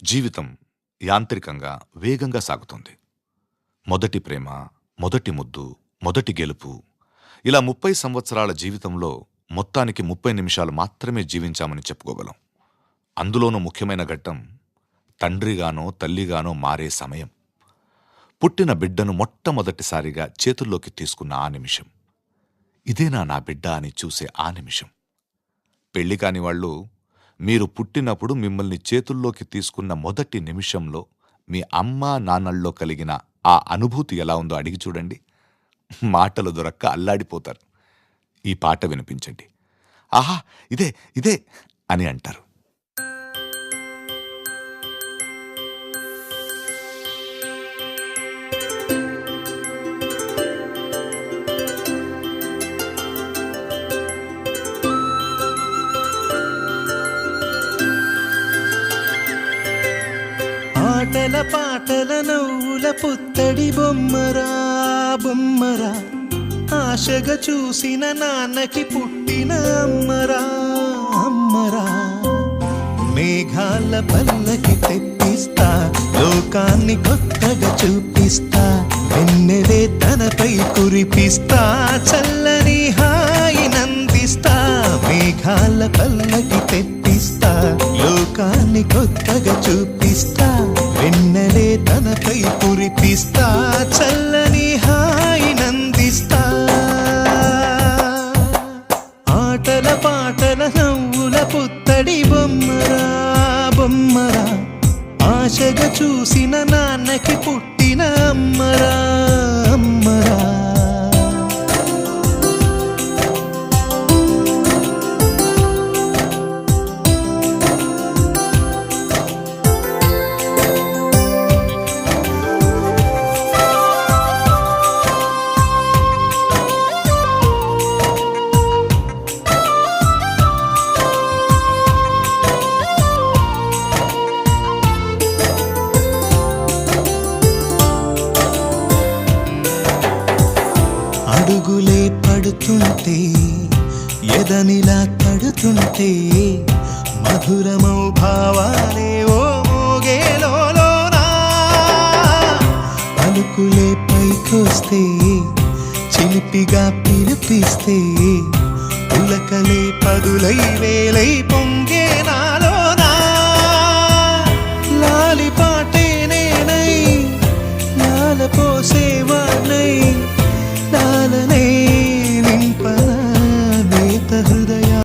జీవితం యాంత్రికంగా వేగంగా సాగుతుంది. మొదటి ప్రేమ, మొదటి ముద్దు, మొదటి గెలుపు, ఇలా 30 సంవత్సరాల జీవితంలో మొత్తానికి 30 నిమిషాలు మాత్రమే జీవించామని చెప్పుకోగలం. అందులోనూ ముఖ్యమైన ఘట్టం తండ్రిగానో తల్లిగానో మారే సమయం. పుట్టిన బిడ్డను మొట్టమొదటిసారిగా చేతుల్లోకి తీసుకున్న ఆ నిమిషం. ఇదేనా నా బిడ్డ అని చూసే ఆ నిమిషం. పెళ్లి కాని వాళ్ళు మీరు పుట్టినప్పుడు మిమ్మల్ని చేతుల్లోకి తీసుకున్న మొదటి నిమిషంలో మీ అమ్మా నాన్నల్లో కలిగిన ఆ అనుభూతి ఎలా ఉందో అడిగి చూడండి. మాటలు దొరక్క అల్లాడిపోతారు. ఈ పాట వినిపించండి. ఆహా, ఇదే ఇదే అని అంటారు. ఆటల పాటల నవ్వుల పుత్తడి బొమ్మరా బొమ్మరా, ఆశగా చూసిన నాన్నకి పుట్టిన అమ్మరా అమ్మరా. మేఘాల పల్లకి తెప్పిస్తా, లోకాన్ని కొత్తగా చూపిస్తా, వెన్నెలే తనపై కురిపిస్తా, చల్లని హాయినందిస్తా. మేఘాల పల్లకి తెప్పిస్తా, లోకాన్ని కొత్తగా చూపిస్తా, వెన్నెలే తనపై కురిపిస్తా, చల్లని హాయినందిస్తా. ఆటల పాటల నవ్వుల పుత్తడి బొమ్మరా బొమ్మరా, ఆశగా చూసిన నాన్నకి పుట్టిన అమ్మరా అమ్మరా. అడుగులే పడుతుంటే, ఎదనిలా తడుతుంటే, మధురమౌ భావాలే ఓ మోగేలోనా. పలుకులే పైకొస్తే, చిలిపిగా పిలిపిస్తే, పులకలే పదులై వేలై పొంగే నాలోనా. లాలి